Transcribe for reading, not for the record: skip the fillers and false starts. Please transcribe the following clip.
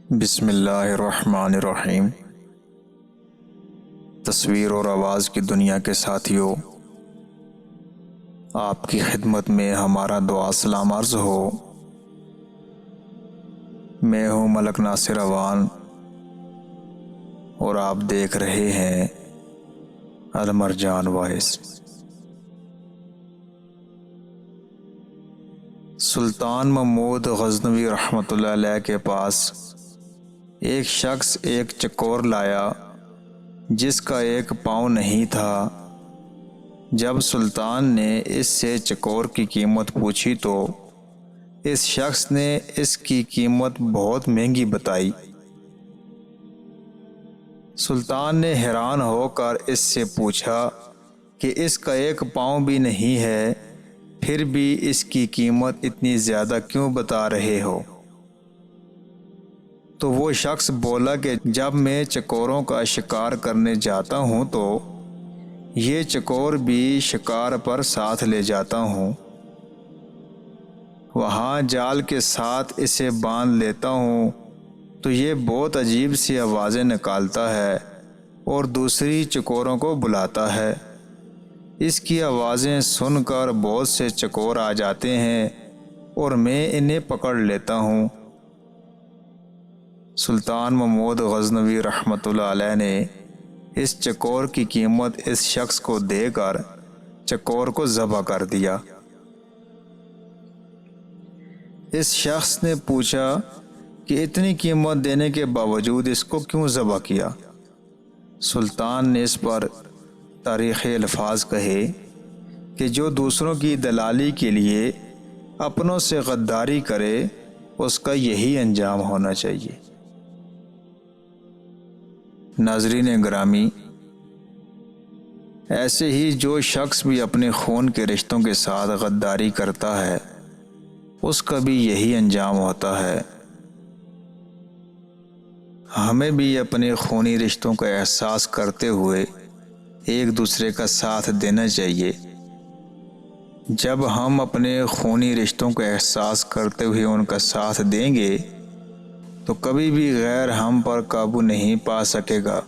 بسم اللہ الرحمن الرحیم۔ تصویر اور آواز کی دنیا کے ساتھیوں، آپ کی خدمت میں ہمارا دعا سلام عرض ہو۔ میں ہوں ملک ناصر اوان اور آپ دیکھ رہے ہیں المرجان وائس۔ سلطان محمود غزنوی رحمۃ اللہ علیہ کے پاس ایک شخص ایک چکور لایا جس کا ایک پاؤں نہیں تھا۔ جب سلطان نے اس سے چکور کی قیمت پوچھی تو اس شخص نے اس کی قیمت بہت مہنگی بتائی۔ سلطان نے حیران ہو کر اس سے پوچھا کہ اس کا ایک پاؤں بھی نہیں ہے، پھر بھی اس کی قیمت اتنی زیادہ کیوں بتا رہے ہو؟ تو وہ شخص بولا کہ جب میں چکوروں کا شکار کرنے جاتا ہوں تو یہ چکور بھی شکار پر ساتھ لے جاتا ہوں۔ وہاں جال کے ساتھ اسے باندھ لیتا ہوں تو یہ بہت عجیب سی آوازیں نکالتا ہے اور دوسری چکوروں کو بلاتا ہے۔ اس کی آوازیں سن کر بہت سے چکور آ جاتے ہیں اور میں انہیں پکڑ لیتا ہوں۔ سلطان محمود غزنوی رحمۃ اللہ علیہ نے اس چکور کی قیمت اس شخص کو دے کر چکور کو ذبح کر دیا۔ اس شخص نے پوچھا کہ اتنی قیمت دینے کے باوجود اس کو کیوں ذبح کیا؟ سلطان نے اس پر تاریخی الفاظ کہے کہ جو دوسروں کی دلالی کے لیے اپنوں سے غداری کرے اس کا یہی انجام ہونا چاہیے۔ ناظرین گرامی، ایسے ہی جو شخص بھی اپنے خون کے رشتوں کے ساتھ غداری کرتا ہے اس کا بھی یہی انجام ہوتا ہے۔ ہمیں بھی اپنے خونی رشتوں کا احساس کرتے ہوئے ایک دوسرے کا ساتھ دینا چاہیے۔ جب ہم اپنے خونی رشتوں کا احساس کرتے ہوئے ان کا ساتھ دیں گے تو کبھی بھی غیر ہم پر قابو نہیں پا سکے گا۔